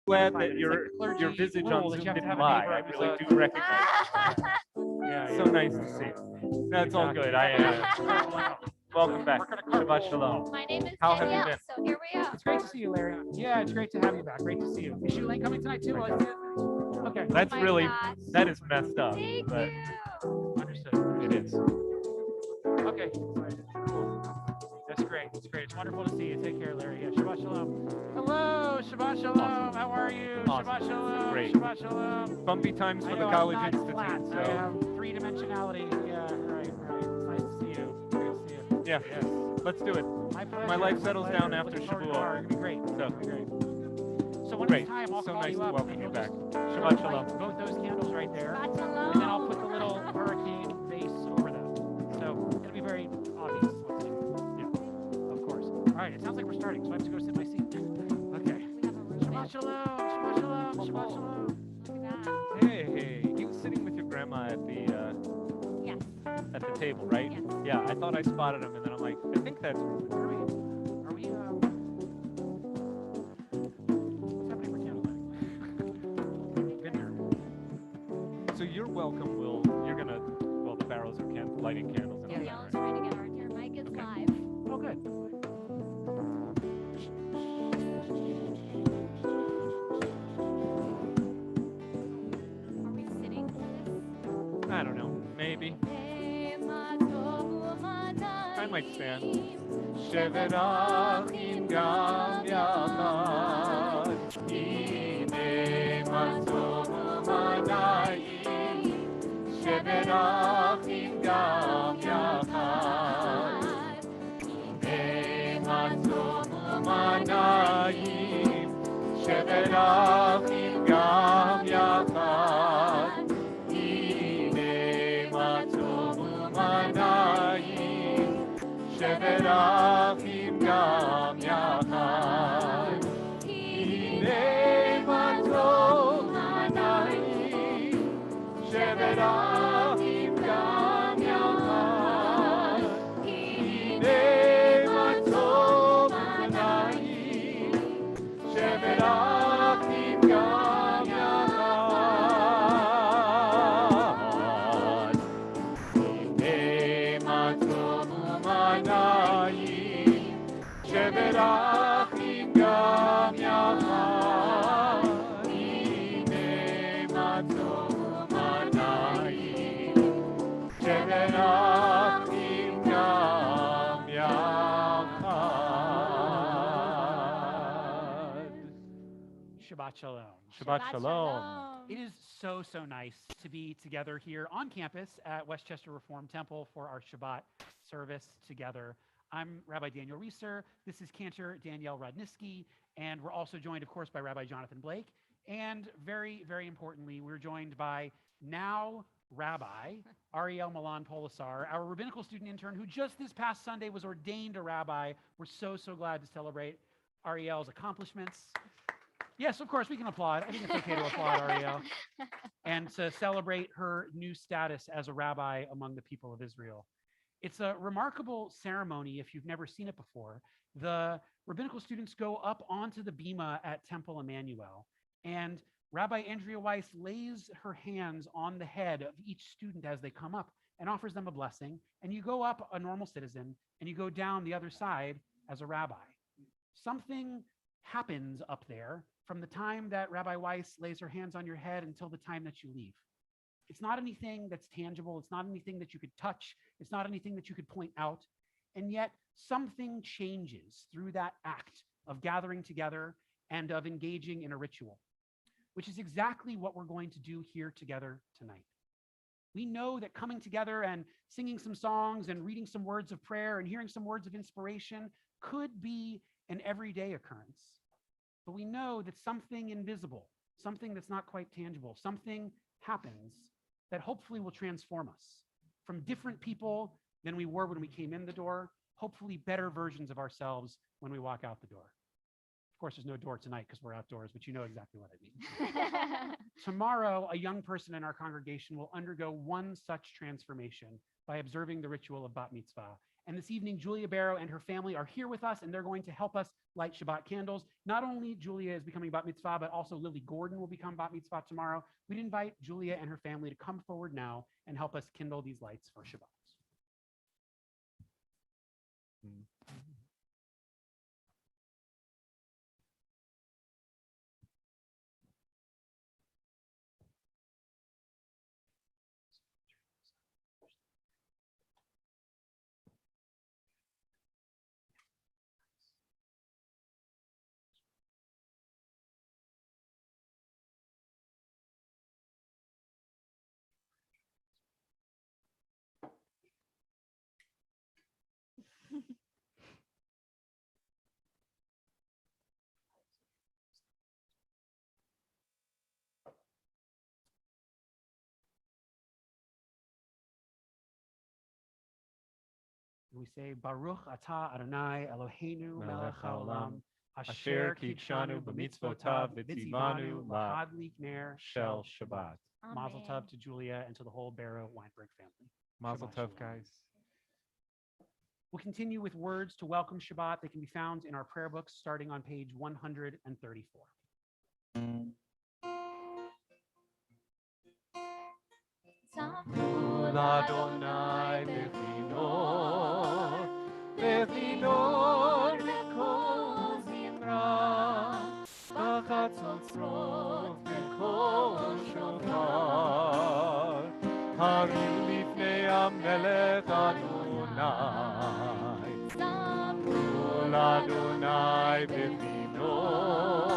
glad 45 that minutes. your Like the clergy visage rule on that Zoom you have to didn't have a lie. neighbor I who's really a- do recognize. Yeah, So nice to see you. That's all good. Welcome back. Shabbat shalom. My name is How have you Danielle, been? so here we are. It's great to see you, Larry. Yeah, it's great to have you back. Great to see you. Is Shulane coming tonight too? Okay. That's my really, gosh. that is messed up. Thank But you. Understood. it is. Okay. That's great. It's great. It's wonderful to see you. Take care, Larry. Yeah, Shabbat Shalom. Hello, Shabbat Shalom. Awesome. How are you? Awesome. Shabbat Shalom. Great. Shabbat Shalom. Bumpy times I for know, the college I'm not institute. flat. I So have three-dimensionality. Yeah, right. It's nice to see you. Great to see you. yeah, Yes. let's do it. My pleasure. My life My settles pleasure. down after Looking forward to Shavuot. tomorrow. It's gonna be great. So. It's gonna be great. So when Great. it's time, I'll So call nice you to up. welcome and you you'll back. just Shabbat light shalom. both those candles right there. Shabbat And shalom. then I'll put the little hurricane base over them. So it'll be very obvious what to do. Yeah, of course. All right, it sounds like we're starting, so I have to go sit in my seat. Okay. We have a room. Shabbat shalom, Shabbat shalom, Shabbat shalom. Look at that. Hey, you were sitting with your grandma Yes. at the table, right? Yes. Yeah, I thought I spotted him, and then I'm like, I think that's Ruben. Are we what's happening for candlelighting? Vineyard. So you're welcome. Well, the barrels are lighting candles. And all Danielle is that, right? trying to get our mic is live. Oh, good. Are we sitting for this? I don't know. Maybe. I might stand. Shevet achim gam yachad, hine ma tov u'manayim. Shevet achim gam yachad, hine ma tov u'manayim. Shevet achim gam yachad, hine ma tov u'manayim. Shevet achim gam yachad, hine ma tov u'manayim. Shevet achim gam yachad, hine ma tov u'manayim. Shevet achim gam yachad, hine ma tov u'manayim. Shevet achim gam yachad, hine ma tov u'manayim. Shevet achim gam yachad. Shabbat shalom. Shabbat shalom. It is so nice to be together here on campus at Westchester Reform Temple for our Shabbat service together. I'm Rabbi Daniel Reeser. This is Cantor Danielle Rodniski, and we're also joined, of course, by Rabbi Jonathan Blake. And very importantly, we're joined by now Rabbi Ariel Milan Polisar, our rabbinical student intern who just this past Sunday was ordained a rabbi. We're so glad to celebrate Ariel's accomplishments. Yes, of course, we can applaud. I think it's okay to applaud Ariel. And to celebrate her new status as a rabbi among the people of Israel. It's a remarkable ceremony if you've never seen it before. The rabbinical students go up onto the bima at Temple Emmanuel, and Rabbi Andrea Weiss lays her hands on the head of each student as they come up and offers them a blessing. And you go up a normal citizen, and you go down the other side as a rabbi. Something happens up there from the time that Rabbi Weiss lays her hands on your head until the time that you leave. It's not anything that's tangible. It's not anything that you could touch. It's not anything that you could point out. And yet something changes through that act of gathering together and of engaging in a ritual, which is exactly what we're going to do here together tonight. We know that coming together and singing some songs and reading some words of prayer and hearing some words of inspiration could be an everyday occurrence. But we know that something invisible, something that's not quite tangible, something happens that hopefully will transform us from different people than we were when we came in the door, hopefully better versions of ourselves when we walk out the door. Of course, there's no door tonight because we're outdoors, but you know exactly what I mean. Tomorrow, a young person in our congregation will undergo one such transformation by observing the ritual of bat mitzvah. And this evening, Julia Barrow and her family are here with us, and they're going to help us light Shabbat candles. Not only Julia is becoming bat mitzvah, but also Lily Gordon will become bat mitzvah tomorrow. We'd invite Julia and her family to come forward now and help us kindle these lights for Shabbat. We say, Baruch atah Adonai Eloheinu melech haolam, asher kidshanu b'mitzvotav v'tzivanu lahadlik ner Shel Shabbat. Mazel tov to Julia and to the whole Barrow Weinberg family. Mazel Shabbat tov, shalom. guys. We'll continue with words to welcome Shabbat. They can be found in our prayer books starting on page 134. Tzavul Adonai b'chinor, b'chinor v'kol zimra, b'chatzotzrot v'kol shofar, hariu lifnei hamelech Adonai. Tzavul Adonai b'chinor,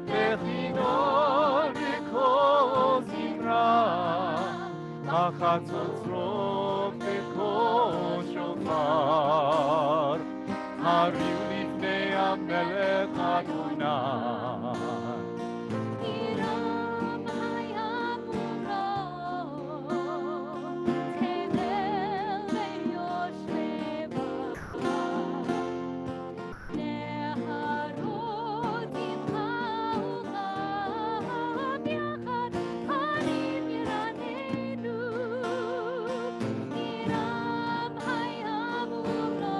b'chinor v'kol zimra, החצוצרות בקול שופר, הריעו לפני המלך אדוני. Hiram hayamuro, tevel veyosheva, neharot imchaucham yachad harim yiranenu. Hiram hayamuro,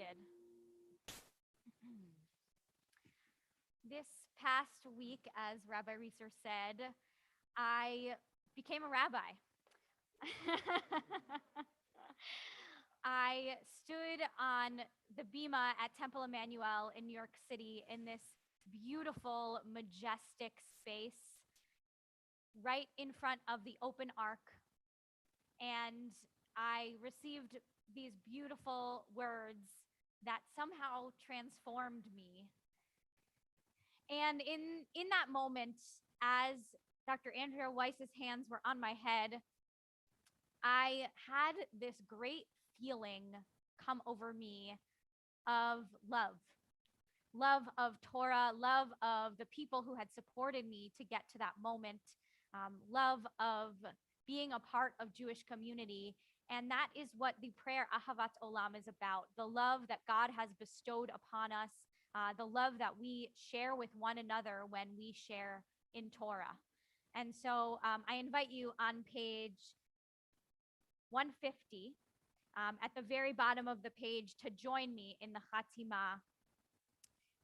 seated. This past week, as Rabbi Reeser said, I became a rabbi. I stood on the bima at Temple Emmanuel in New York City in this beautiful, majestic space right in front of the open ark. And I received these beautiful words that somehow transformed me. And in that moment, as Dr. Andrea Weiss's hands were on my head, I had this great feeling come over me of love of Torah, love of the people who had supported me to get to that moment, love of being a part of Jewish community. And that is what the prayer Ahavat Olam is about, the love that God has bestowed upon us, the love that we share with one another when we share in Torah. And so I invite you on page 150, at the very bottom of the page, to join me in the Chatima.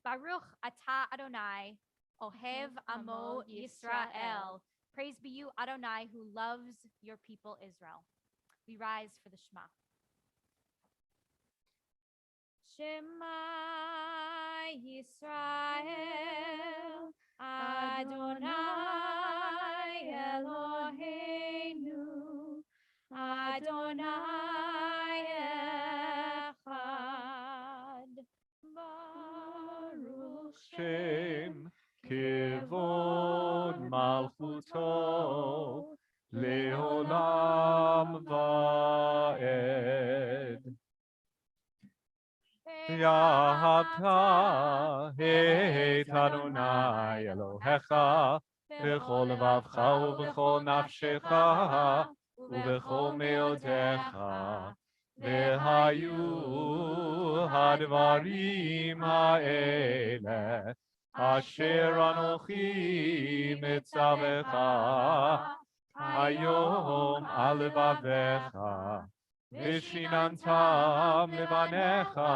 Baruch atah Adonai, Ohev Amo Yisrael. Praise be you, Adonai, who loves your people Israel. We rise for the Shema. Shema Yisrael, Adonai Eloheinu, Adonai Echad. Baruch Shem kivod malchuto leolam vaed. Yahavta et Adonai Elohecha b'chol levavcha u'b'chol nafshecha u'b'chol meodecha v'hayu hadvarim ha'ele asher anochi mitzavecha hayom al levavecha v'shinantam levanecha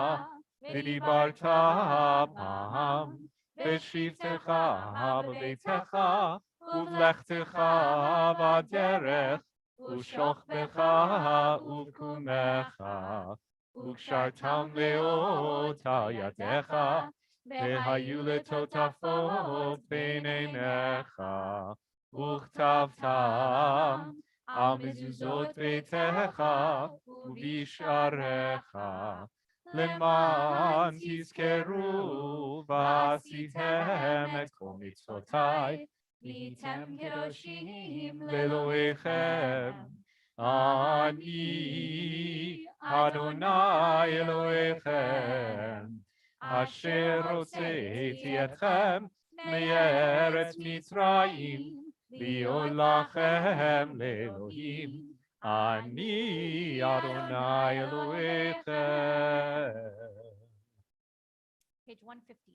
v'dibarta pam v'shivtecha b'beitecha uvlechtecha b'derech ושוכבך ובקומך, וקשרתם לאות על ידיך, והיו לטוטפות בין עיניך, וכתבתם על מזוזות ביתך ובשעריך, למען תזכרו ועשיתם את כל מצוותיי, והייתם קדושים לאלוהיכם. אני אדוני אלוהיכם, אשר הוצאתי אתכם מארץ מצרים, להיות לכם לאלוהים. אני אדוני אלוהיכם. Page 158.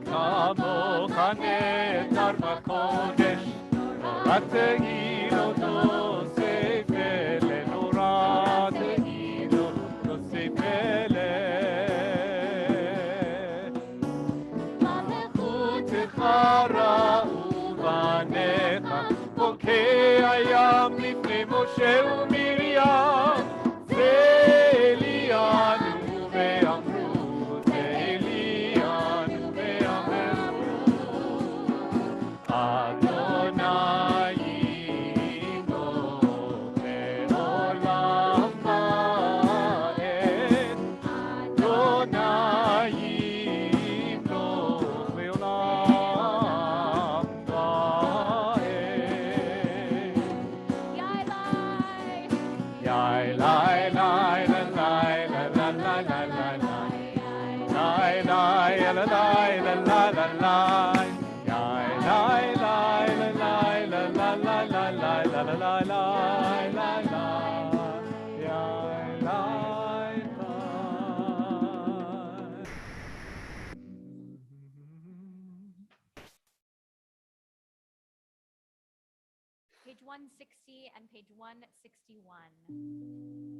כמוך נעתר בקודש, תורת תהילות תוסיף לנורא תהילות תוסיף מלכותך ראו בניך, בוקע ים לפני משה ומרים, ואליאנו ואמרו, ואליאנו ואמרו, אדוני ימלוך לעולם ועד, אדוני ימלוך לעולם ועד. page 160 and page 161.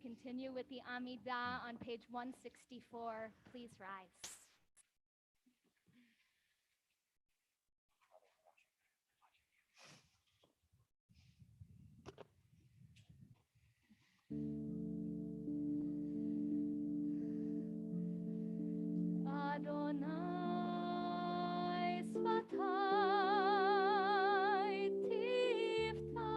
Continue with the Amidah on page 164. Please rise. Adonai Svatai Tiftach.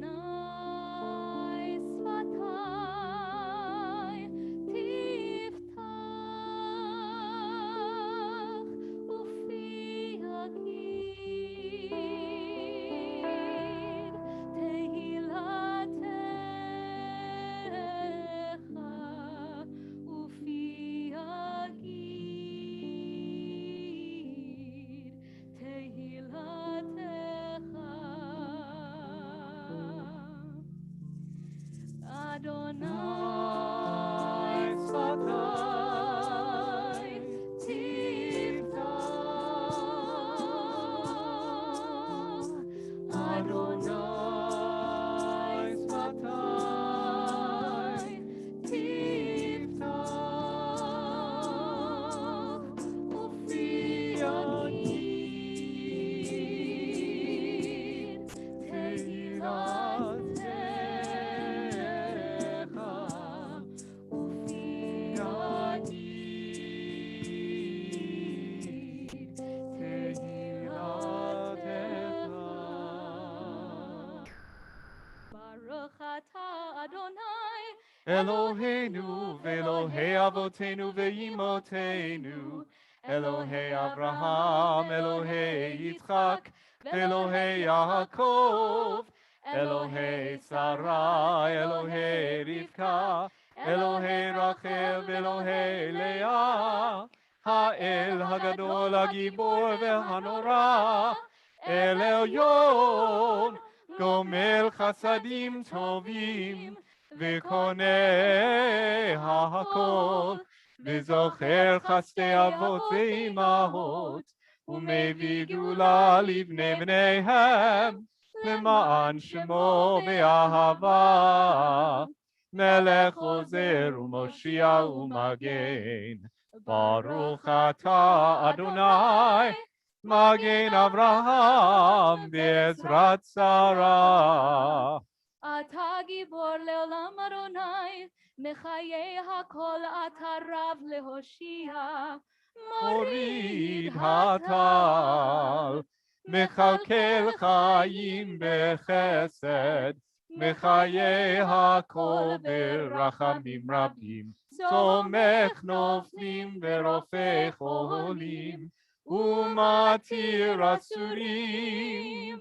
Adonai Svatai Tiftach Ufi Agid Tehilatecha Ufi Agid Tehilatecha Adonai Svatai Tiftach Adonai Svatai Tiftach Ufi Agid Tehilatecha Ufi Agid Tehilatecha. Baruch atah Adonai Eloheinu ve'Elohei Avotenu ve'Imotenu, Elohei Avraham, Elohei Yitzchak, Elohei Yaakov, Elohei Sarai, Elohei Rivka, Elohei Rachel ve'Elohei Leah, Ha'el Hagadol Hagibor ve'Hanora, El Elyon, Gomel Chasadim Tovim, וקונה הכל, וזוכר חסדי אבות ואימהות, ומביא גאולה לבני בניהם, למען שמו באהבה, מלך עוזר ומושיע ומגן. ברוך אתה אדוני, מגן אברהם בעזרת שרה. אתה גיבור לעולם אדוני, מחיי הכל אתה רב להושיע. מוריד הטל, מכלכל חיים בחסד, מחיי הכל ברחמים רבים, סומך נופלים ורופא חולים, ומתיר אסורים,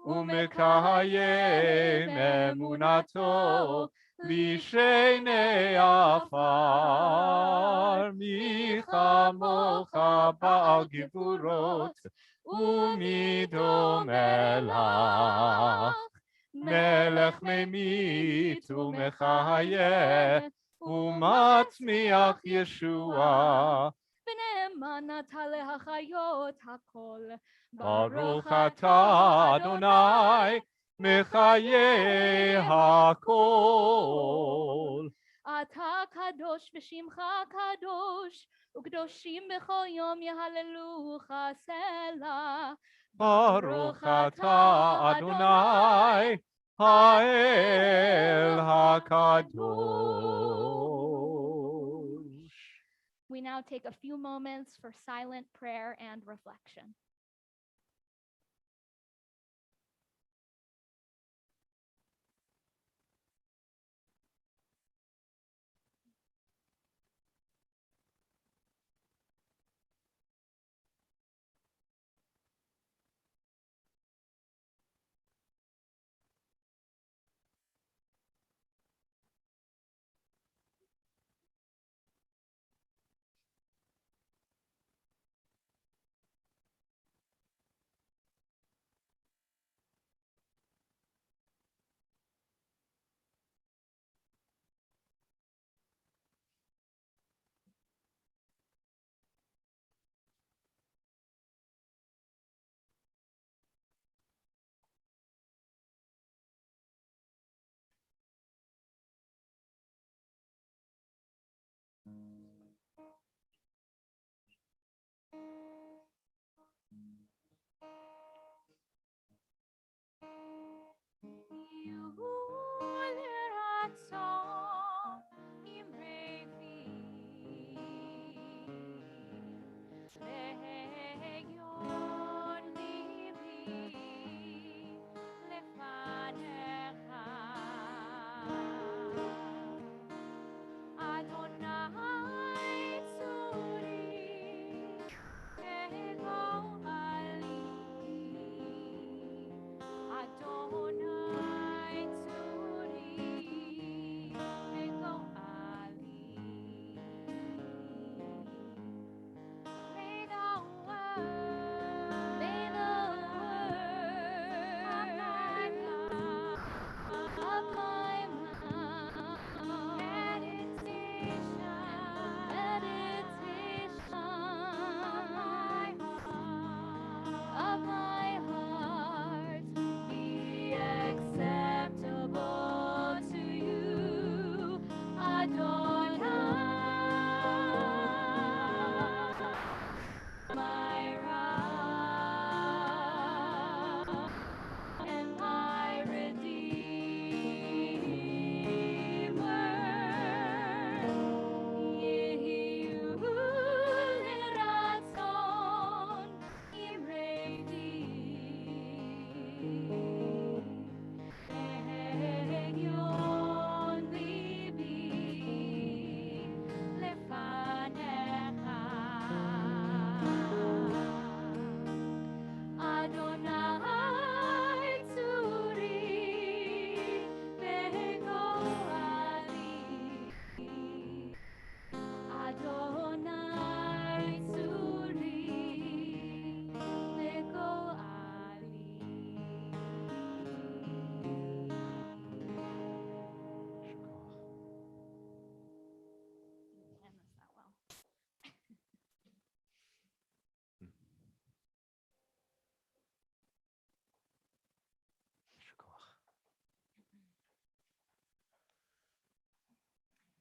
ומקיים אמונתו לשני עפר. מי כמוך בעל גבורות ומי דומה לך, מלך ממית ומחיה ומצמיח ישועה. ונאמנת להחיות הכל. ברוך אתה אדוני מחיי הכל. אתה קדוש ושמך קדוש, וקדושים בכל יום יהללוך סלה. ברוך אתה אדוני האל הקדוש. We now take a few moments for silent prayer and reflection.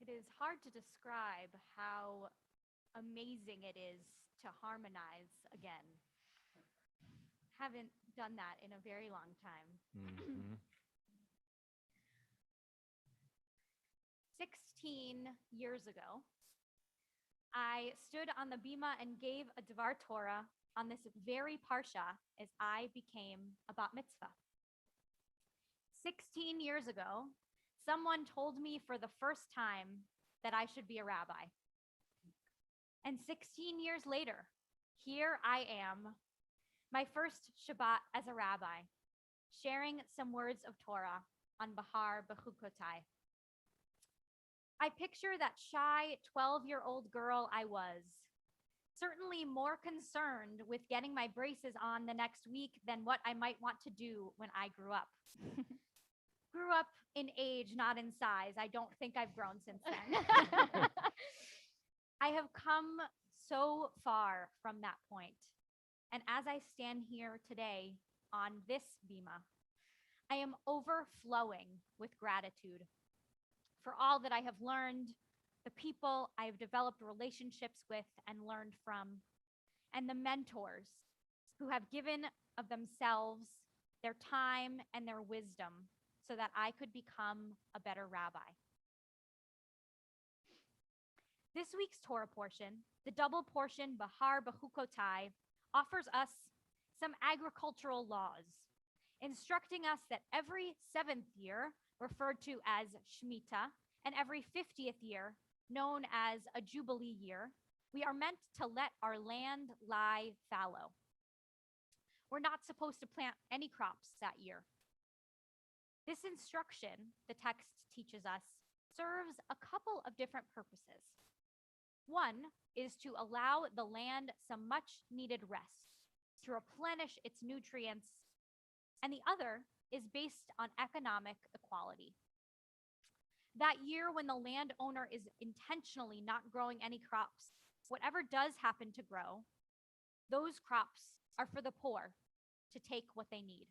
It is hard to describe how amazing it is to harmonize again. Haven't done that in a very long time. Mhm. 16 years ago, I stood on the bima and gave a Devar Torah on this very parsha as I became a bat mitzvah. 16 years ago, someone told me for the first time that I should be a rabbi. And 16 years later, here I am, my first Shabbat as a rabbi, sharing some words of Torah on Bahar Bechukotai. I picture that shy 12-year-old girl I was, certainly more concerned with getting my braces on the next week than what I might want to do when I grew up. Grew up in age, not in size. I don't think I've grown since then. I have come so far from that point. And as I stand here today on this bima, I am overflowing with gratitude for all that I have learned, the people I have developed relationships with and learned from, and the mentors who have given of themselves, their time, and their wisdom so that I could become a better rabbi. This week's Torah portion, the double portion Bahar Bechukotai, offers us some agricultural laws, instructing us that every 7th year, referred to as Shemitah, and every 50th year, known as a Jubilee year, we are meant to let our land lie fallow. We're not supposed to plant any crops that year. This instruction, the text teaches us, serves a couple of different purposes. One is to allow the land some much needed rest, to replenish its nutrients, and the other is based on economic equality. That year when the landowner is intentionally not growing any crops, whatever does happen to grow, those crops are for the poor to take what they need.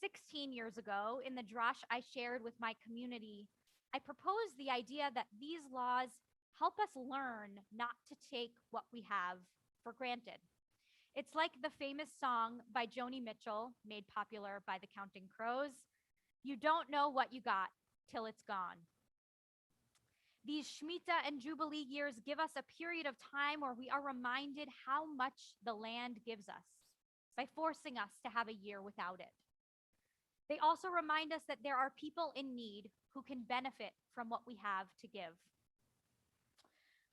16 years ago, in the drash I shared with my community, I proposed the idea that these laws help us learn not to take what we have for granted. It's like the famous song by Joni Mitchell, made popular by the Counting Crows, "You don't know what you got till it's gone." These Shemitah and Jubilee years give us a period of time where we are reminded how much the land gives us by forcing us to have a year without it. They also remind us that there are people in need who can benefit from what we have to give.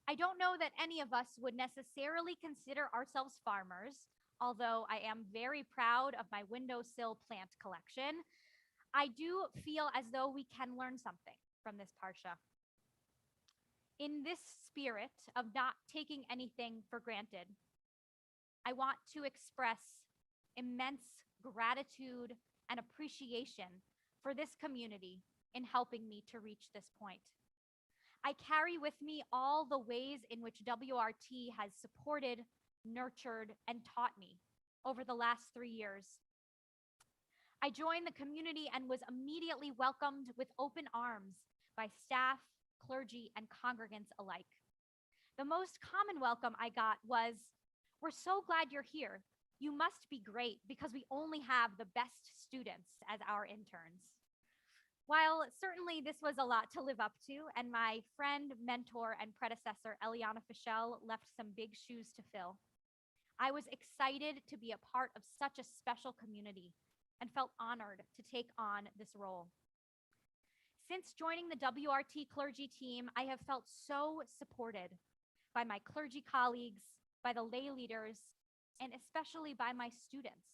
I don't know that any of us would necessarily consider ourselves farmers, although I am very proud of my windowsill plant collection. I do feel as though we can learn something from this parsha. In this spirit of not taking anything for granted, I want to express immense gratitude and appreciation for this community in helping me to reach this point. I carry with me all the ways in which WRT has supported, nurtured, and taught me over the last 3 years. I joined the community and was immediately welcomed with open arms by staff, clergy, and congregants alike. The most common welcome I got was, "We're so glad you're here. You must be great because we only have the best students as our interns." While certainly this was a lot to live up to, and my friend, mentor, and predecessor, Eliana Fischel, left some big shoes to fill, I was excited to be a part of such a special community and felt honored to take on this role. Since joining the WRT clergy team, I have felt so supported by my clergy colleagues, by the lay leaders, and especially by my students.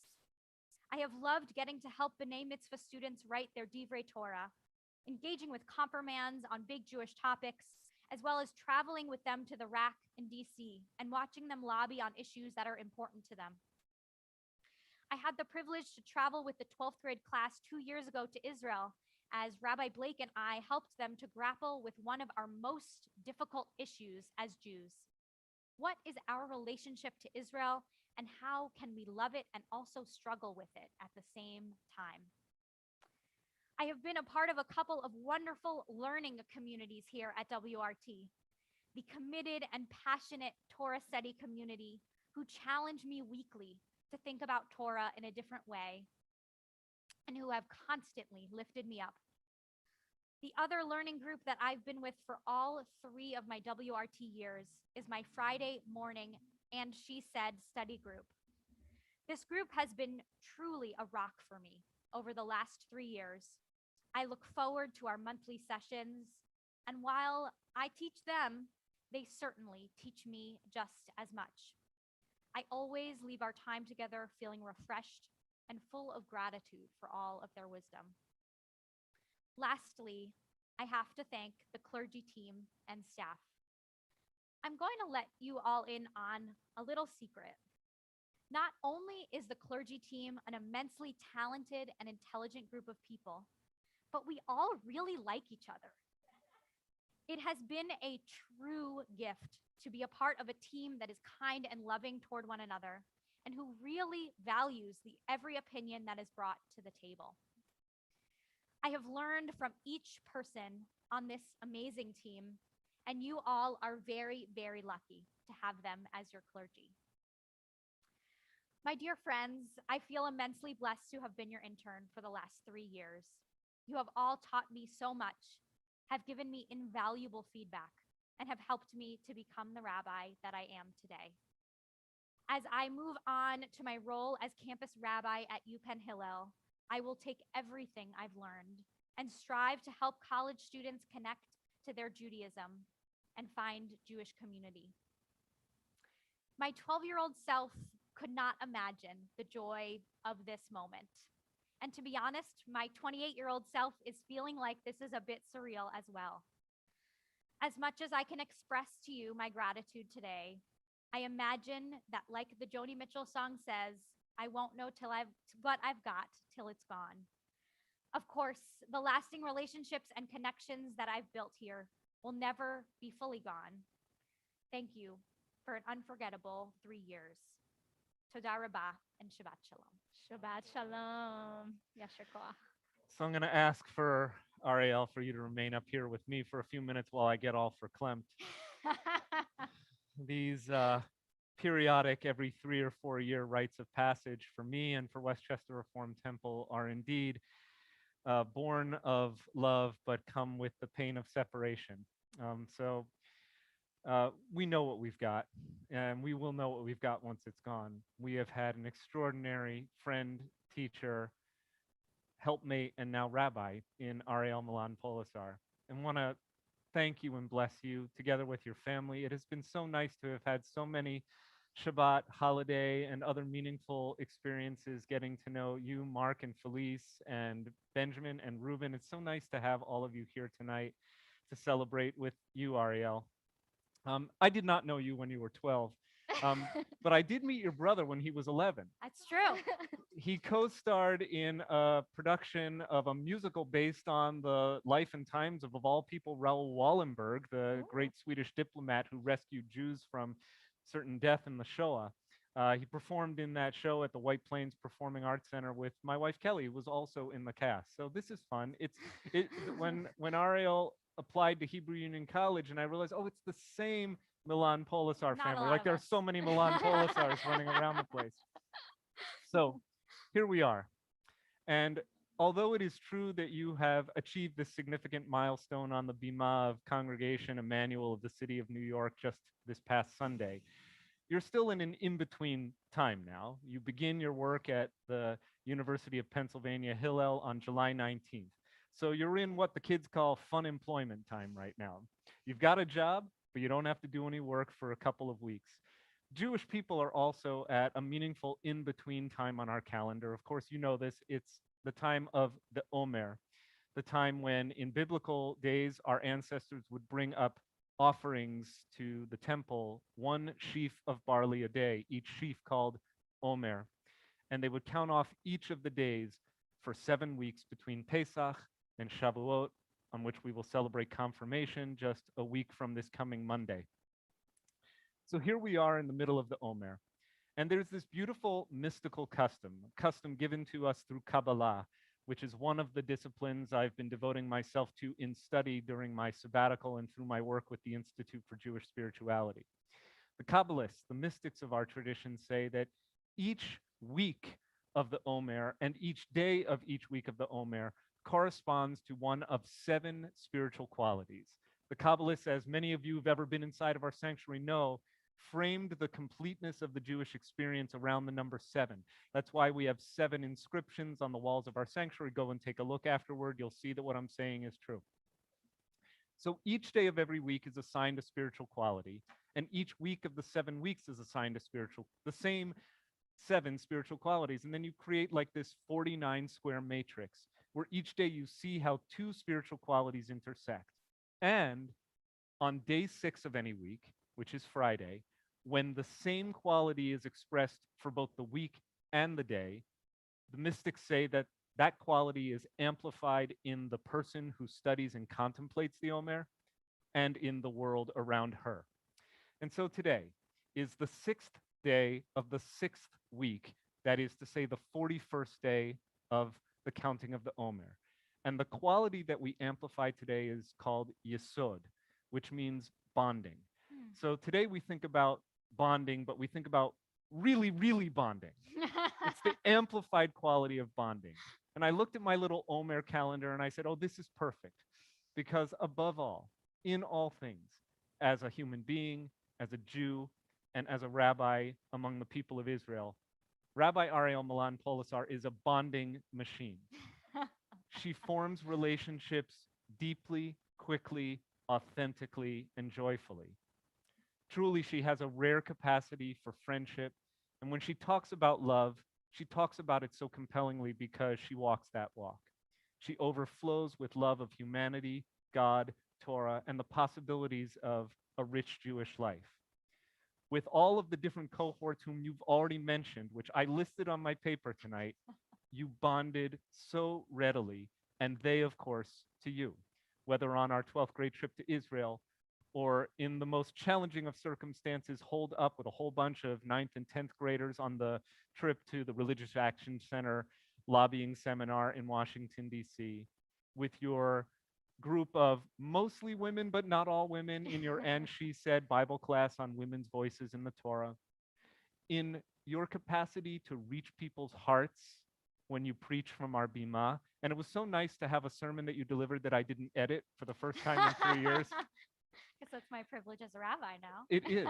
I have loved getting to help B'nai Mitzvah students write their Divrei Torah, engaging with confirmands on big Jewish topics, as well as traveling with them to the RAC in DC and watching them lobby on issues that are important to them. I had the privilege to travel with the 12th grade class 2 years ago to Israel as Rabbi Blake and I helped them to grapple with one of our most difficult issues as Jews. What is our relationship to Israel, and how can we love it and also struggle with it at the same time? I have been a part of a couple of wonderful learning communities here at WRT. The committed and passionate Torah study community who challenge me weekly to think about Torah in a different way and who have constantly lifted me up. The other learning group that I've been with for all 3 of my WRT years is my Friday morning And She Said study group. This group has been truly a rock for me over the last 3 years. I look forward to our monthly sessions, and while I teach them, they certainly teach me just as much. I always leave our time together feeling refreshed and full of gratitude for all of their wisdom. Lastly, I have to thank the clergy team and staff. I'm going to let you all in on a little secret. Not only is the clergy team an immensely talented and intelligent group of people, but we all really like each other. It has been a true gift to be a part of a team that is kind and loving toward one another and who really values every opinion that is brought to the table. I have learned from each person on this amazing team, and you all are very, very lucky to have them as your clergy. My dear friends, I feel immensely blessed to have been your intern for the last 3 years. You have all taught me so much, have given me invaluable feedback, and have helped me to become the rabbi that I am today. As I move on to my role as campus rabbi at UPenn Hillel, I will take everything I've learned and strive to help college students connect to their Judaism and find Jewish community. My 12-year-old self could not imagine the joy of this moment. And to be honest, my 28-year-old self is feeling like this is a bit surreal as well. As much as I can express to you my gratitude today, I imagine that, like the Joni Mitchell song says, I won't know what I've got till it's gone. Of course, the lasting relationships and connections that I've built here will never be fully gone. Thank you for an unforgettable 3 years. Toda rabah and Shabbat Shalom. Shabbat Shalom. Yasher koach. So I'm going to ask for Ariel for you to remain up here with me for a few minutes while I get all verklempt. These periodic every 3 or 4 year rites of passage for me and for Westchester Reform Temple are indeed born of love, but come with the pain of separation. So we know what we've got, and we will know what we've got once it's gone. We have had an extraordinary friend, teacher, helpmate, and now rabbi in Ariel Milan Polisar, and want to thank you and bless you together with your family. It has been so nice to have had so many Shabbat, holiday, and other meaningful experiences getting to know you, Mark and Felice, and Benjamin and Ruben. It's so nice to have all of you here tonight to celebrate with you, Ariel. I did not know you when you were 12, but I did meet your brother when he was 11. That's true. He co-starred in a production of a musical based on the life and times of all people, Raoul Wallenberg, the great Swedish diplomat who rescued Jews from certain death in the Shoah. He performed in that show at the White Plains Performing Arts Center with my wife Kelly, who was also in the cast. So this is fun. When Ariel applied to Hebrew Union College, and I realized, oh, it's the same Milan Polisar family. Like there are so many Milan Polisars running around the place. So here we are. And although it is true that you have achieved this significant milestone on the Bima of Congregation Emmanuel of the City of New York just this past Sunday, you're still in an in-between time now. You begin your work at the University of Pennsylvania Hillel on July 19th. So you're in what the kids call fun employment time right now. You've got a job, but you don't have to do any work for a couple of weeks. Jewish people are also at a meaningful in-between time on our calendar. Of course, you know this. It's the time of the Omer, the time when in biblical days our ancestors would bring up offerings to the temple, 1 sheaf of barley a day, each sheaf called Omer. And they would count off each of the days for 7 weeks between Pesach and Shavuot, on which we will celebrate confirmation just a week from this coming Monday. So here we are in the middle of the Omer. And there's this beautiful mystical custom given to us through Kabbalah, which is one of the disciplines I've been devoting myself to in study during my sabbatical and through my work with the Institute for Jewish Spirituality. The Kabbalists, the mystics of our tradition, say that each week of the Omer and each day of each week of the Omer corresponds to one of 7 spiritual qualities. The Kabbalists, as many of you who've ever been inside of our sanctuary know, framed the completeness of the Jewish experience around the number 7. That's why we have 7 inscriptions on the walls of our sanctuary. Go and take a look afterward. You'll see that what I'm saying is true. So each day of every week is assigned a spiritual quality, and each week of the 7 weeks is assigned the same 7 spiritual qualities. And then you create like this 49 square matrix where each day you see how 2 spiritual qualities intersect. And on day 6 of any week, which is Friday, when the same quality is expressed for both the week and the day, the mystics say that that quality is amplified in the person who studies and contemplates the Omer and in the world around her. And so today is the 6th day of the 6th week, that is to say the 41st day of the counting of the Omer. And the quality that we amplify today is called Yesod, which means bonding. So today we think about bonding, but we think about really, really bonding. It's the amplified quality of bonding. And I looked at my little Omer calendar and I said, oh, this is perfect. Because above all, in all things, as a human being, as a Jew, and as a rabbi among the people of Israel, Rabbi Ariel Milan Polisar is a bonding machine. She forms relationships deeply, quickly, authentically, and joyfully. Truly, she has a rare capacity for friendship. And when she talks about love, she talks about it so compellingly because she walks that walk. She overflows with love of humanity, God, Torah, and the possibilities of a rich Jewish life. With all of the different cohorts whom you've already mentioned, which I listed on my paper tonight, you bonded so readily, and they, of course, to you, whether on our 12th grade trip to Israel or in the most challenging of circumstances, holed up with a whole bunch of 9th and 10th graders on the trip to the Religious Action Center lobbying seminar in Washington, D.C., with your group of mostly women, but not all women, in your And She Said Bible class on women's voices in the Torah, in your capacity to reach people's hearts when you preach from our bima. And it was so nice to have a sermon that you delivered that I didn't edit for the first time in 3 years. Guess that's my privilege as a rabbi now. It is.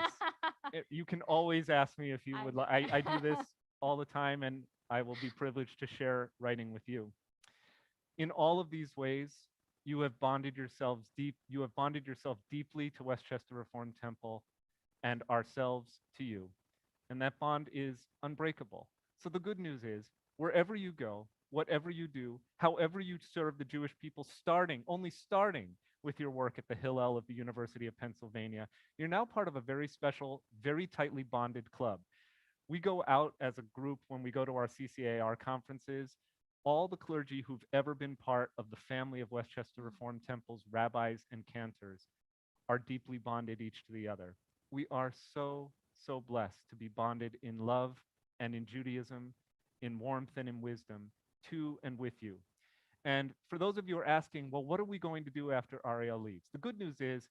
You can always ask me if you would like. I do this all the time, and I will be privileged to share writing with you. In all of these ways, you have bonded yourself deeply to Westchester Reform Temple and ourselves to you. And that bond is unbreakable. So the good news is, wherever you go, whatever you do, however you serve the Jewish people, only starting with your work at the Hillel of the University of Pennsylvania, you're now part of a very special, very tightly bonded club. We go out as a group when we go to our CCAR conferences. All the clergy who've ever been part of the family of Westchester Reform Temple's rabbis and cantors are deeply bonded each to the other. We are so, so blessed to be bonded in love and in Judaism, in warmth and in wisdom, to and with you. And for those of you who are asking, well, what are we going to do after Ariel leaves? The good news is,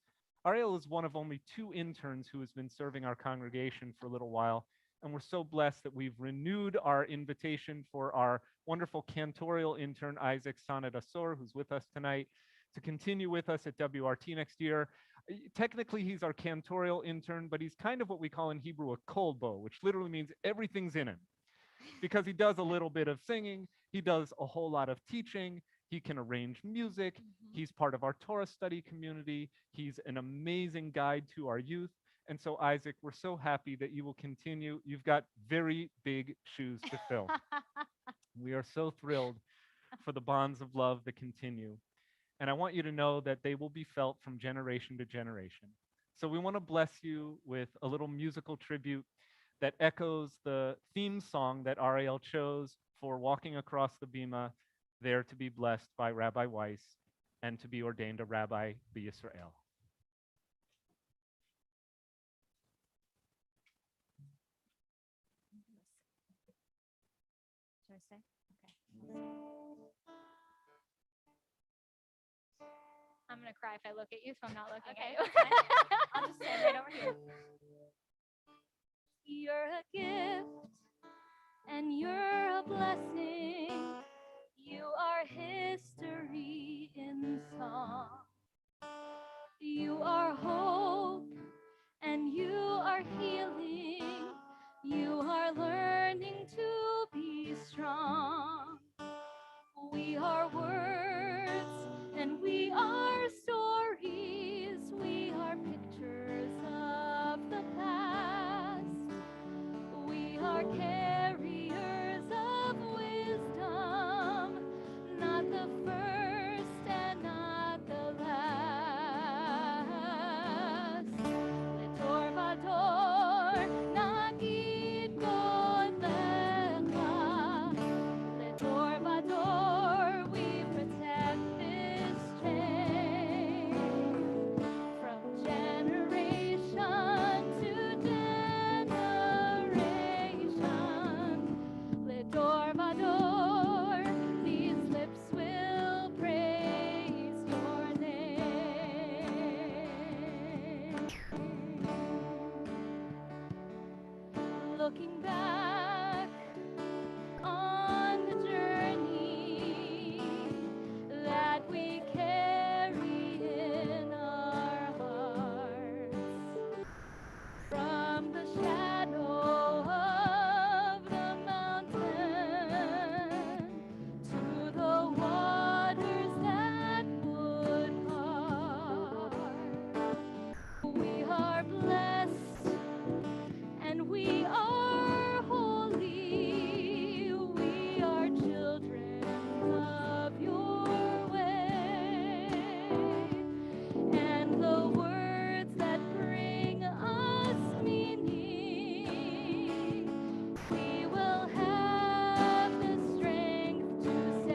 Ariel is one of only 2 interns who has been serving our congregation for a little while. And we're so blessed that we've renewed our invitation for our wonderful cantorial intern, Isaac Sanad Asor, who's with us tonight, to continue with us at WRT next year. Technically, he's our cantorial intern, but he's kind of what we call in Hebrew a kolbo, which literally means everything's in him. Because he does a little bit of singing, he does a whole lot of teaching, he can arrange music, he's part of our Torah study community, he's an amazing guide to our youth. And so, Isaac, we're so happy that you will continue. You've got very big shoes to fill. We are so thrilled for the bonds of love that continue. And I want you to know that they will be felt from generation to generation. So we want to bless you with a little musical tribute that echoes the theme song that Ariel chose for walking across the bima, there to be blessed by Rabbi Weiss and to be ordained a rabbi b'Yisrael. Should I say? Okay. I'm going to cry if I look at you, so I'm not looking Okay, at you. that's fine. I'll just stand right over here. You're a gift and you're a blessing. You are history in song. You are hope and you are healing. You are learning to be strong. We are words and we are stories. We are pictures of the past. We are carriers of wisdom, not the first and not the last. Letor vador, nagid godlecha. Letor vador, we protect this chain from generation to generation. Ledor vador, these lips will praise your name. Looking back on the journey that we carry in our hearts, from the shadow of the mountain to the waters that would part. We are blessed and we are holy. We are children of your way. And the words that bring us meaning, we will have the strength to say.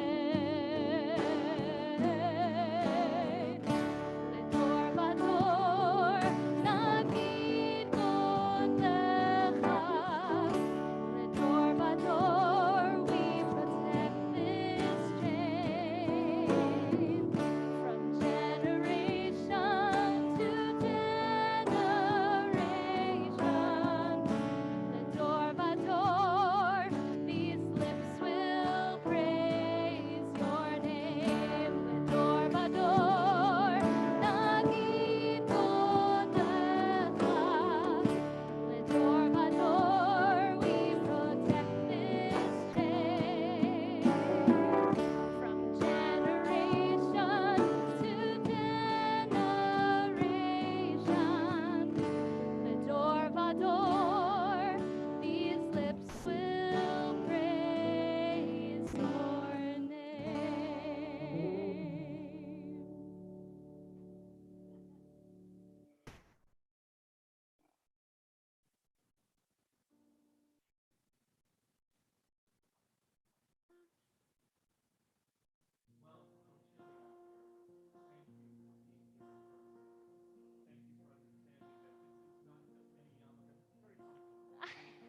Ledor vador, nagid godlecha. Ledor vador, we protect this chain from generation to generation. Ledor vador, these lips will praise your name. Ledor vador, nagid godlecha. Ledor vador, we protect this chain from generation to generation. Ledor vador, these lips will praise your name.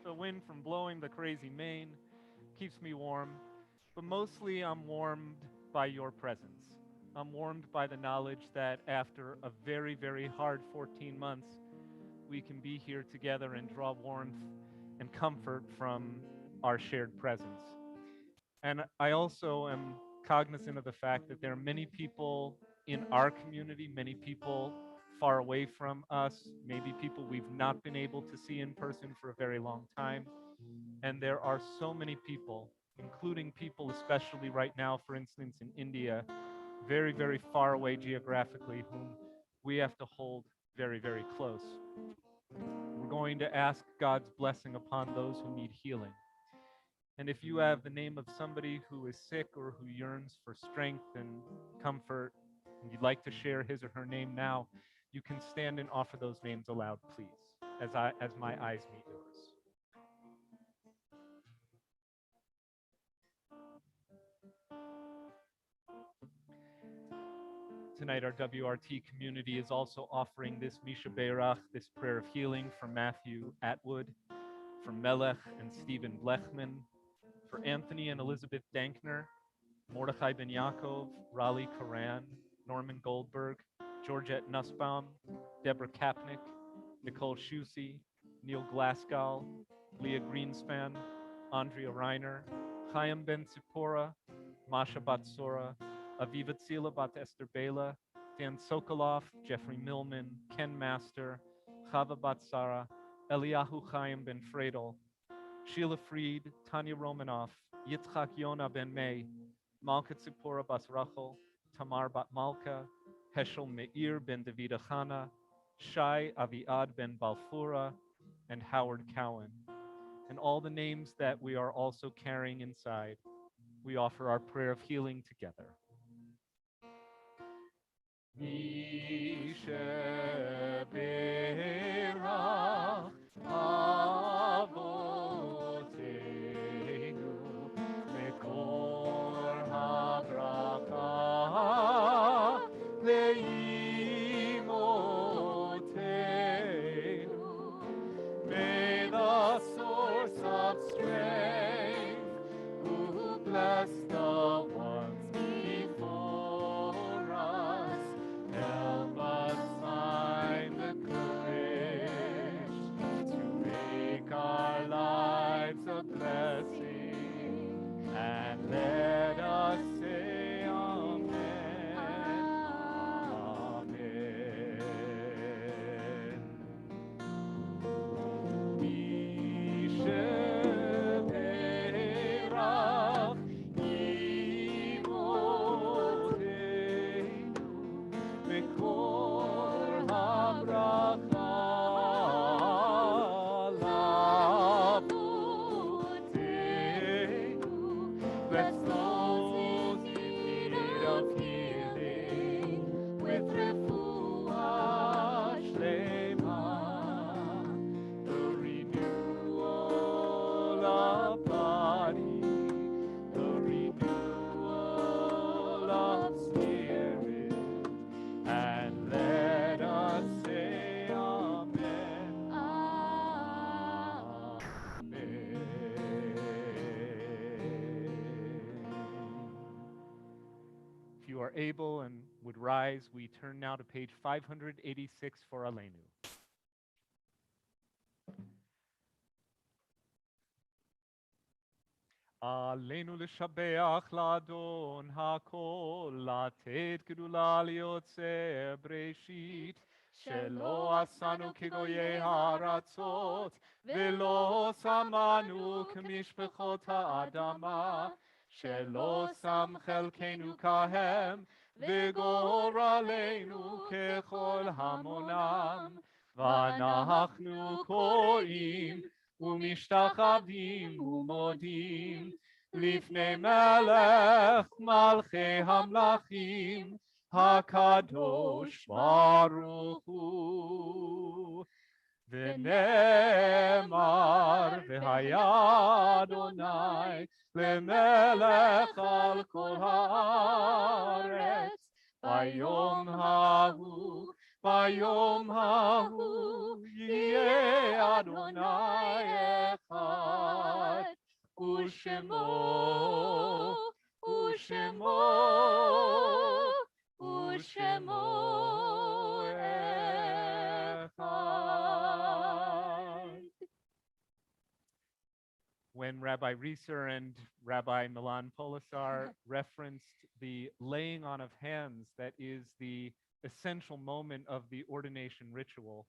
The wind from blowing the crazy mane keeps me warm, but mostly I'm warmed by your presence. I'm warmed by the knowledge that after a very, very hard 14 months, we can be here together and draw warmth and comfort from our shared presence. And I also am cognizant of the fact that there are many people in our community, many people far away from us, maybe people we've not been able to see in person for a very long time. And there are so many people, including people, especially right now, for instance, in India, very, very far away geographically, whom we have to hold very, very close. We're going to ask God's blessing upon those who need healing. And if you have the name of somebody who is sick or who yearns for strength and comfort, and you'd like to share his or her name now, you can stand and offer those names aloud, please, as my eyes meet yours. Tonight, our WRT community is also offering this Misha Beirach, this prayer of healing for Matthew Atwood, for Melech and Stephen Blechman, for Anthony and Elizabeth Dankner, Mordechai Ben Yaakov, Raleigh Karan, Norman Goldberg, Georgette Nussbaum, Deborah Kapnick, Nicole Schusse, Neil Glasgow, Leah Greenspan, Andrea Reiner, Chaim Ben Tzipora, Masha Batsora, Aviva Tzila Bat Esther Bela, Dan Sokolov, Jeffrey Millman, Ken Master, Chava Batsara, Eliyahu Chaim Ben Fredel, Sheila Fried, Tanya Romanoff, Yitzchak Yona Ben May, Malka Tzipora Bas Rachel, Tamar Bat Malka, Heschel Meir Ben David Achana, Shai Aviad Ben Balfura, and Howard Cowan. And all the names that we are also carrying inside, we offer our prayer of healing together. Misheberach Avotenu Mekor Habracha Leimotenu. May the source of strength who bless the ones before us help us find the courage to make our lives a blessing, and let us say amen. Amen. Misheberach Imotenu Mekor habracha lavotenu. Bless those in need of healing with refuah shlema, the renewal of body, the renewal of spirit, and let us say amen. If you are able and would rise, we turn now to page 586 for Aleinu. עלינו לשבח לאדון הכל, לתת גדולה ליוצר בראשית, שלא עשנו כגויי הארצות, ולא שמנו כמשפחות האדמה, שלא שם חלקנו כהם, וגורלנו ככל המונם, ואנחנו קוראים ומשתחווים ומודים לפני מלך מלכי המלכים הקדוש ברוך הוא. ונאמר והיה אדוני למלך על כל הארץ ביום ההוא ביום ההוא יהיה אדוני אחד ושמו אחד. When Rabbi Reeser and Rabbi Milan Polisar referenced the laying on of hands that is the essential moment of the ordination ritual,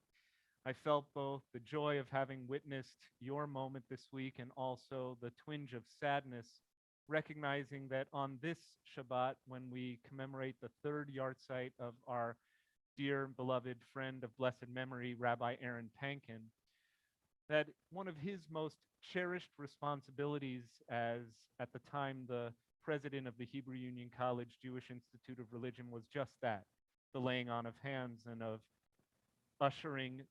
I felt both the joy of having witnessed your moment this week and also the twinge of sadness, recognizing that on this Shabbat, when we commemorate the third yahrzeit of our dear beloved friend of blessed memory, Rabbi Aaron Pankin, that one of his most cherished responsibilities as, at the time, the president of the Hebrew Union College Jewish Institute of Religion was just that, the laying on of hands and of ushering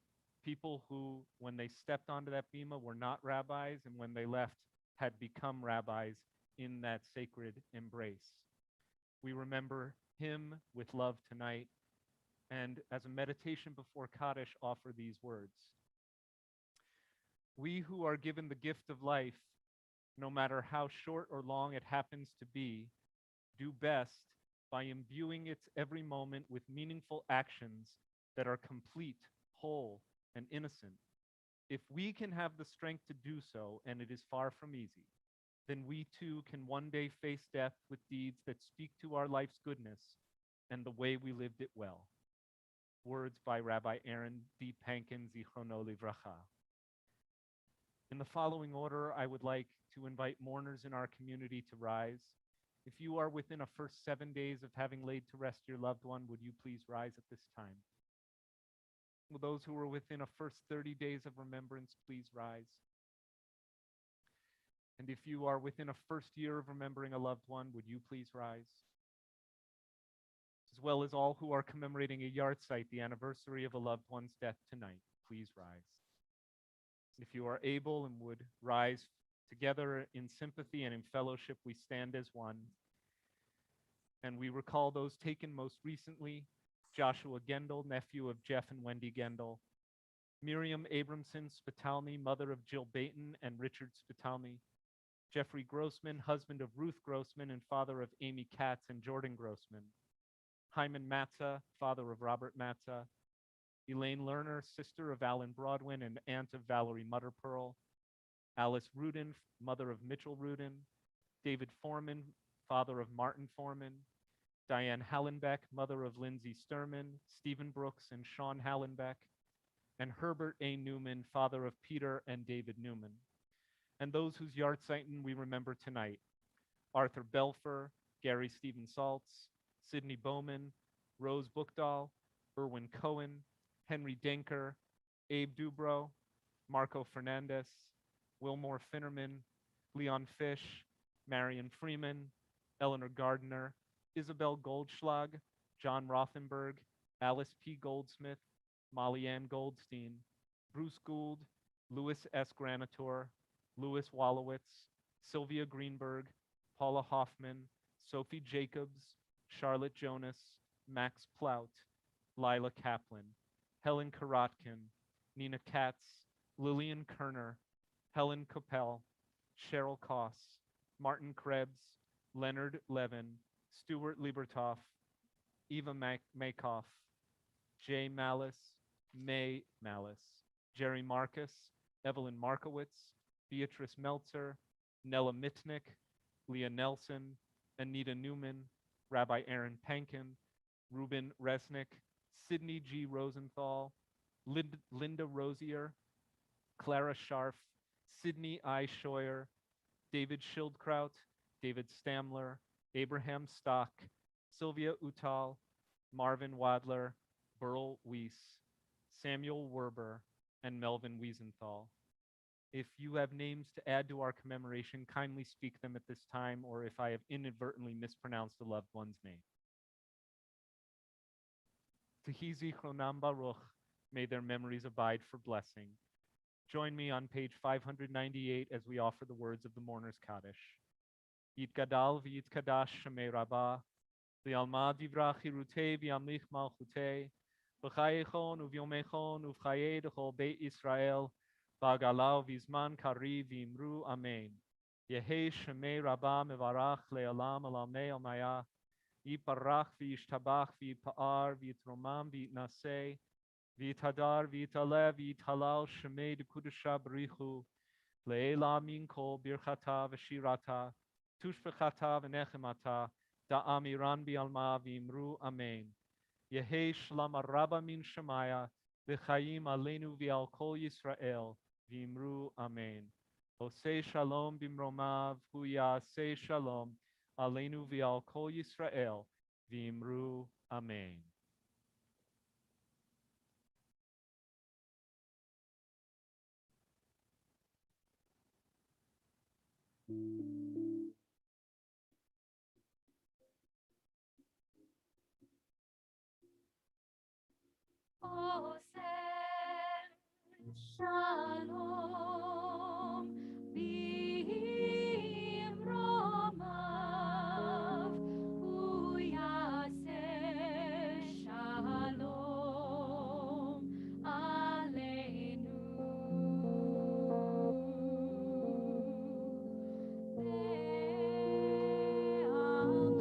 people who, when they stepped onto that bima, were not rabbis, and when they left, had become rabbis in that sacred embrace. We remember him with love tonight, and as a meditation before Kaddish, offer these words. We who are given the gift of life, no matter how short or long it happens to be, do best by imbuing its every moment with meaningful actions that are complete, whole, and innocent. If we can have the strength to do so, and it is far from easy, then we too can one day face death with deeds that speak to our life's goodness and the way we lived it well. Words by Rabbi Aaron D. Pankin, Zichrono Livracha. In the following order, I would like to invite mourners in our community to rise. If you are within a first 7 days of having laid to rest your loved one, would you please rise at this time? Will those who are within a first 30 days of remembrance please rise? And if you are within a first year of remembering a loved one, would you please rise? As well as all who are commemorating a yard site, the anniversary of a loved one's death tonight, please rise. If you are able and would rise together in sympathy and in fellowship, we stand as one. And we recall those taken most recently: Joshua Gendel, nephew of Jeff and Wendy Gendel; Miriam Abramson Spitalny, mother of Jill Baton and Richard Spitalny; Jeffrey Grossman, husband of Ruth Grossman and father of Amy Katz and Jordan Grossman; Hyman Matza, father of Robert Matza; Elaine Lerner, sister of Alan Broadwin and aunt of Valerie Mutterpearl; Alice Rudin, mother of Mitchell Rudin; David Foreman, father of Martin Foreman; Diane Hallenbeck, mother of Lindsay Sturman, Stephen Brooks, and Sean Hallenbeck; and Herbert A. Newman, father of Peter and David Newman. And those whose yard sighting we remember tonight: Arthur Belfer, Gary Stephen Saltz, Sidney Bowman, Rose Bookdahl, Erwin Cohen, Henry Denker, Abe Dubrow, Marco Fernandez, Wilmore Finnerman, Leon Fish, Marion Freeman, Eleanor Gardner, Isabel Goldschlag, John Rothenberg, Alice P. Goldsmith, Molly Ann Goldstein, Bruce Gould, Louis S. Granitor, Louis Wallowitz, Sylvia Greenberg, Paula Hoffman, Sophie Jacobs, Charlotte Jonas, Max Plout, Lila Kaplan, Helen Karotkin, Nina Katz, Lillian Kerner, Helen Coppell, Cheryl Koss, Martin Krebs, Leonard Levin, Stuart Liebertoff, Eva Maykoff, Jay Malice, May Malice, Jerry Marcus, Evelyn Markowitz, Beatrice Meltzer, Nella Mitnick, Leah Nelson, Anita Newman, Rabbi Aaron Pankin, Ruben Resnick, Sidney G. Rosenthal, Linda Rosier, Clara Scharf, Sidney I. Scheuer, David Schildkraut, David Stamler, Abraham Stock, Sylvia Utal, Marvin Wadler, Burl Weiss, Samuel Werber, and Melvin Wiesenthal. If you have names to add to our commemoration, kindly speak them at this time, or if I have inadvertently mispronounced a loved one's name. Tehi zichronam baruch, may their memories abide for blessing. Join me on page 598 as we offer the words of the Mourner's Kaddish. Yitgadal v'yitkadash shemei rabbah, v'yalma divra chirutei v'yamlich malchutei, v'chayechon uvyomechon uv'chayei d'chol beit Yisrael, v'agalau v'zman kari v'imru amen. Yehei shemei rabbah mevarach le'olam alamei almayah, yiparach v'yishtabach v'yipa'ar v'yitromam v'yitnasei, v'yitadar v'yitalev v'yithalal shemei d'kudusha b'richu, le'ela min kol birchata v'shirata, tushbechata v'nechemata, da'amiran bi'alma v'imru amen. Yehei shlam araba min shemaya, v'chayim aleinu v'al kol Yisrael, v'imru amen. Osei shalom b'mromav, hu ya'asei shalom, aleinu v'al kol Yisrael, v'imru amen. Osem shalom b'imromav, hu yaseh shalom aleinu. Ve'al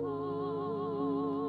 kol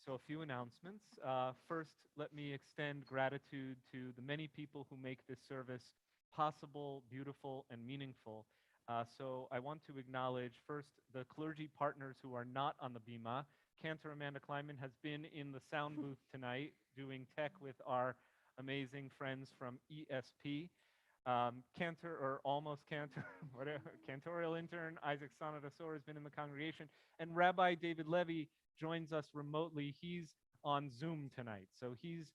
So a few announcements. First, let me extend gratitude to the many people who make this service possible, beautiful, and meaningful. So I want to acknowledge first the clergy partners who are not on the Bima. Cantor Amanda Kleinman has been in the sound booth tonight doing tech with our amazing friends from ESP. Cantor, or almost Cantor, whatever, cantorial intern Isaac Sonadasor has been in the congregation, and Rabbi David Levy joins us remotely. He's on Zoom tonight, so he's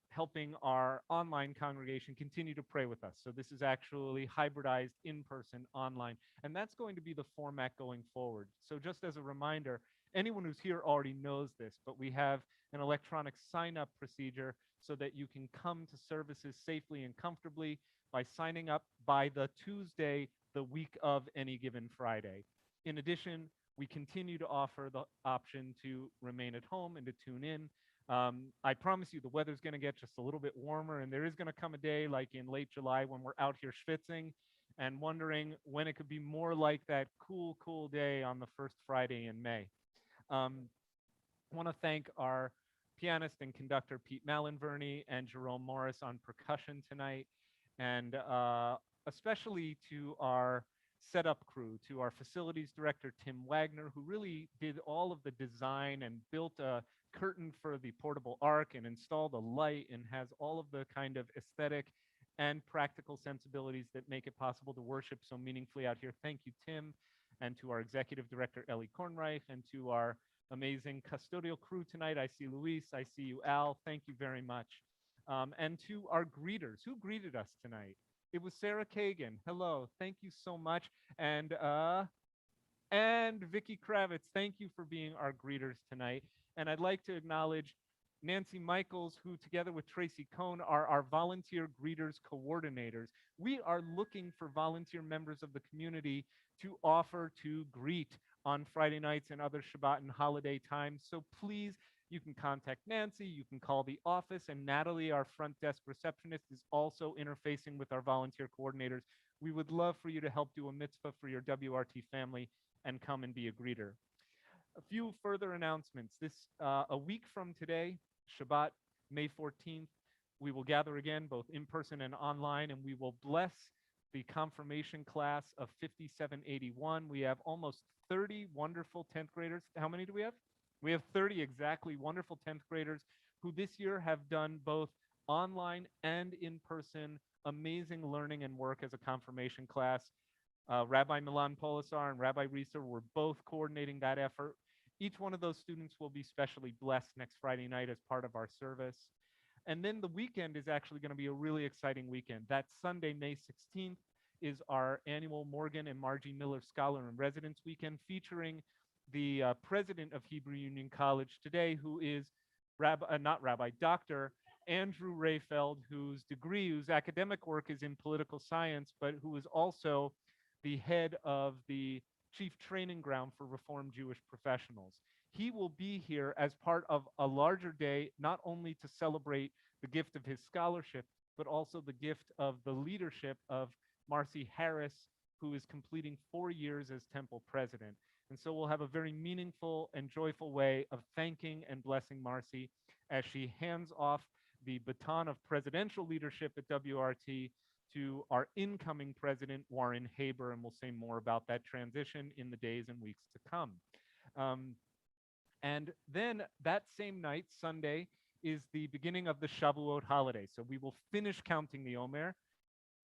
helping our online congregation continue to pray with us. So this is actually hybridized in-person online, and that's going to be the format going forward. So just as a reminder, anyone who's here already knows this, but we have an electronic sign-up procedure so that you can come to services safely and comfortably by signing up by the Tuesday, the week of any given Friday. In addition, we continue to offer the option to remain at home and to tune in. I promise you the weather's going to get just a little bit warmer, and there is going to come a day like in late July when we're out here schwitzing and wondering when it could be more like that cool, cool day on the first Friday in May. I want to thank our pianist and conductor Pete Malinverney and Jerome Morris on percussion tonight, and especially to our setup crew, to our facilities director Tim Wagner, who really did all of the design and built a curtain for the portable ark and installed a light and has all of the kind of aesthetic and practical sensibilities that make it possible to worship so meaningfully out here. Thank you, Tim, and to our executive director Ellie Kornreich, and to our amazing custodial crew tonight. I see Luis, I see you, Al. Thank you very much. And to our greeters, who greeted us tonight? It was Sarah Kagan. Hello, thank you so much. And Vicki Kravitz, thank you for being our greeters tonight. And I'd like to acknowledge Nancy Michaels, who together with Tracy Cohn are our volunteer greeters coordinators. We are looking for volunteer members of the community to offer to greet on Friday nights and other Shabbat and holiday times. So please, you can contact Nancy, you can call the office, and Natalie, our front desk receptionist, is also interfacing with our volunteer coordinators. We would love for you to help do a mitzvah for your WRT family and come and be a greeter. A few further announcements. A week from today, Shabbat, May 14th, we will gather again, both in person and online, and we will bless the confirmation class of 5781. We have almost 30 wonderful 10th graders. How many do we have? We have 30 exactly wonderful 10th graders who this year have done both online and in-person amazing learning and work as a confirmation class. Rabbi Milan Polisar and Rabbi Rieser were both coordinating that effort. Each one of those students will be specially blessed next Friday night as part of our service. And then the weekend is actually going to be a really exciting weekend. That Sunday, May 16th, is our annual Morgan and Margie Miller Scholar in Residence Weekend, featuring the president of Hebrew Union College today, who is Dr. Andrew Rayfeld, whose academic work is in political science, but who is also the head of the chief training ground for Reformed Jewish professionals. He will be here as part of a larger day, not only to celebrate the gift of his scholarship, but also the gift of the leadership of Marcy Harris, who is completing 4 years as Temple president. And so we'll have a very meaningful and joyful way of thanking and blessing Marcy as she hands off the baton of presidential leadership at WRT to our incoming president, Warren Haber, and we'll say more about that transition in the days and weeks to come. And then that same night, Sunday, is the beginning of the Shavuot holiday. So we will finish counting the Omer.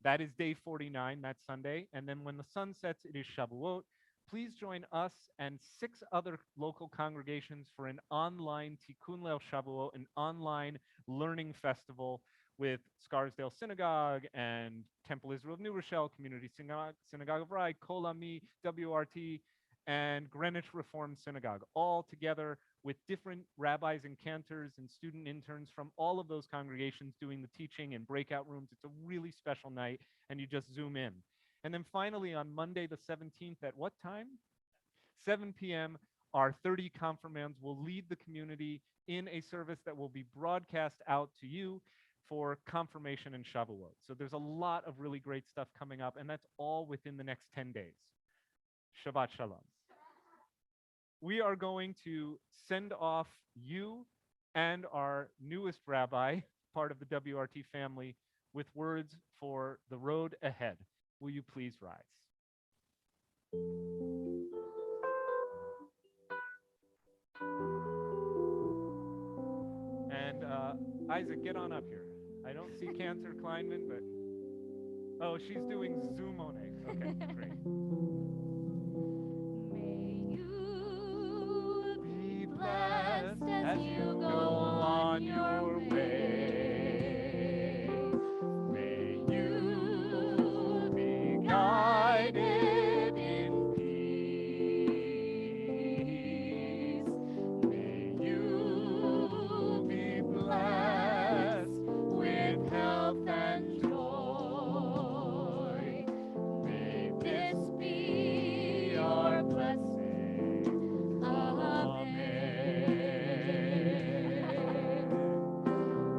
That is day 49, that Sunday. And then when the sun sets, it is Shavuot. Please join us and 6 other local congregations for an online Tikkun Leil Shavuot, an online learning festival with Scarsdale Synagogue and Temple Israel of New Rochelle, Community Synagogue of Rai, Kol Ami, WRT, and Greenwich Reform Synagogue, all together with different rabbis and cantors and student interns from all of those congregations doing the teaching in breakout rooms. It's a really special night, and you just zoom in. And then finally, on Monday the 17th, at what time? 7 p.m., our 30 confirmands will lead the community in a service that will be broadcast out to you for confirmation and Shavuot. So there's a lot of really great stuff coming up, and that's all within the next 10 days. Shabbat Shalom. we are going to send off you and our newest rabbi, part of the WRT family, with words for the road ahead. Will you please rise? And Isaac, get on up here. I don't see Cantor Kleinman, but oh, she's doing Zoom on it. Okay, great. May you be blessed as you go on your way. May you be guided in peace. May you be blessed with health and joy. May this be your blessing. Amen.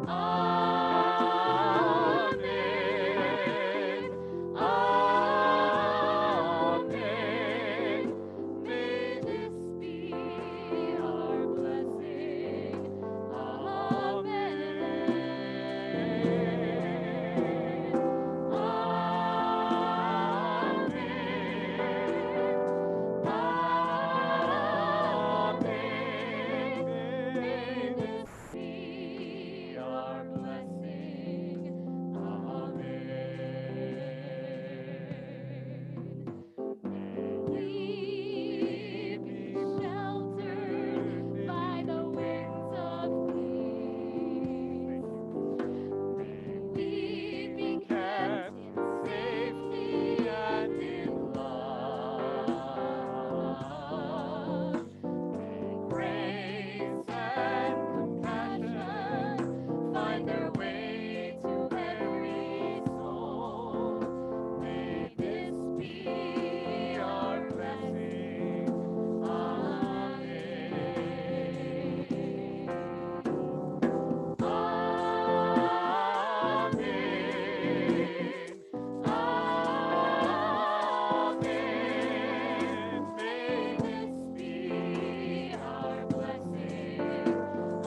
Amen. Amen. May this be our blessing.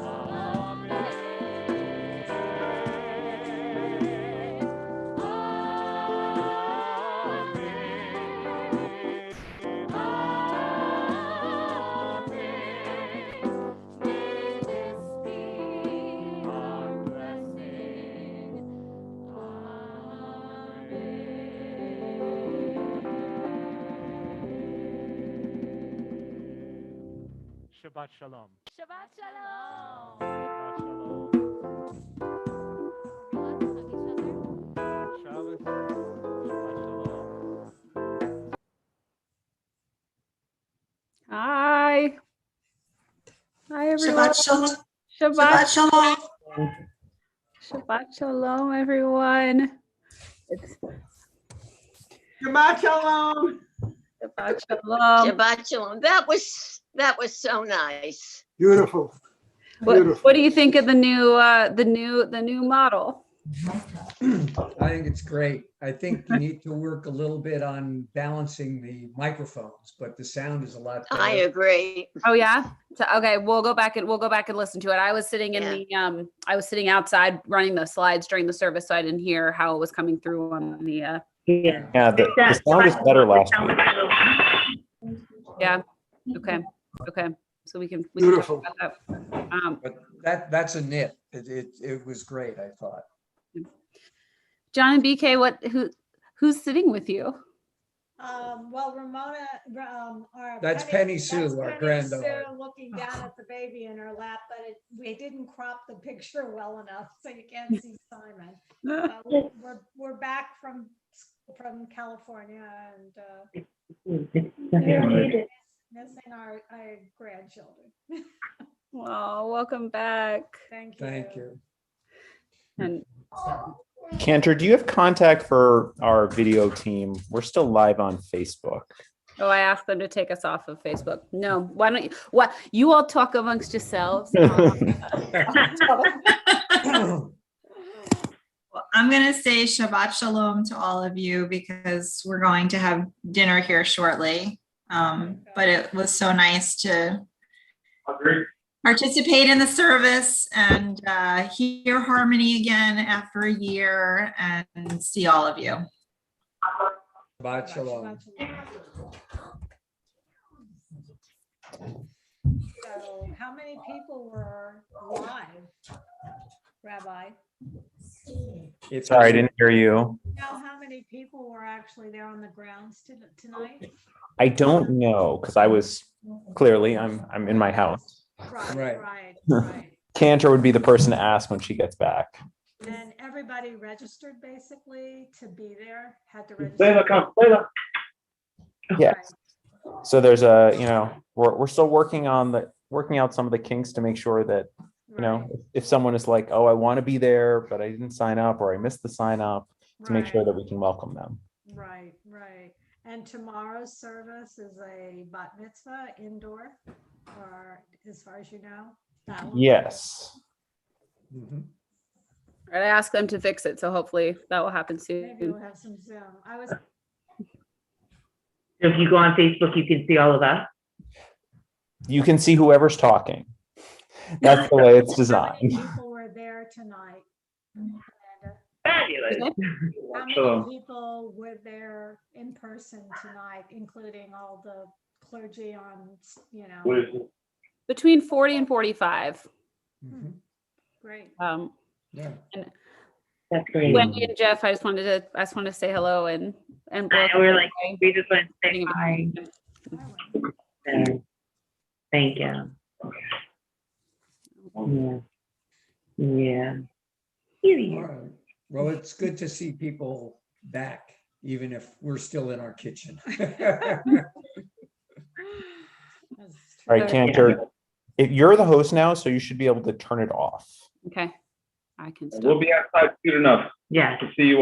Amen. Shabbat Shalom. Shabbat Shalom. Shabbat Shalom. Shabbos. Shabbat Shalom. Hi. Hi, everyone. Shabbat Shalom. Shabbat, Shabbat Shalom. Shabbat Shalom, everyone. It's Shabbat Shalom. Shabbat Shalom. Shabbat Shalom. That was so nice. Beautiful. What do you think of the new model? I think it's great. I think you need to work a little bit on balancing the microphones, but the sound is a lot better. I agree. Oh yeah. So okay, we'll go back and listen to it. I was sitting in I was sitting outside running the slides during the service, so I didn't hear how it was coming through on the. Yeah, the sound was better last week. Yeah. Okay. So we can Beautiful. talk about that. But that's a nit. It was great, I thought. John and BK, who's sitting with you? Well, Ramona, That's Penny Sue, our granddaughter. Sue looking down at the baby in her lap, but we didn't crop the picture well enough, so you can't see Simon. We're back from California and missing our grandchildren. Oh, welcome back. Thank you. Thank you. And Cantor, do you have contact for our video team? We're still live on Facebook. oh, I asked them to take us off of Facebook. No, why don't you? What you all talk amongst yourselves? Well, I'm going to say Shabbat Shalom to all of you because we're going to have dinner here shortly. But it was so nice to participate in the service and hear harmony again after a year and see all of you. Shabbat shalom. So how many people were live, Rabbi? Sorry, I didn't hear you. Now, how many people were actually there on the grounds tonight? I don't know because I'm in my house. Right. Cantor would be the person to ask when she gets back. And everybody registered basically to be there, had to register. Yes. So there's we're still working out some of the kinks to make sure that, if someone is like, oh, I want to be there, but I didn't sign up or I missed the sign up, to make sure that we can welcome them. Right. And tomorrow's service is a bat mitzvah indoor, or as far as you know? Yes. Mhm. I asked them to fix it, so hopefully that will happen Maybe soon. we'll have some Zoom. If you go on Facebook, you can see all of us. You can see whoever's talking. That's the way it's How designed. many people were there tonight? Fabulous. How many people were there in person tonight, including all the clergy on, Between 40 and 45. Mhm. Great. Yeah. That's great. Wendy and Jeff, I just wanted to say hello and I know, we're like, we just want to say hi. Thank you. Yeah. All right. Well, it's good to see people back, even if we're still in our kitchen. All right, Cantor, if you're the host now, so you should be able to turn it off. Okay. I can stop. We'll be outside soon enough. Yeah. To see you.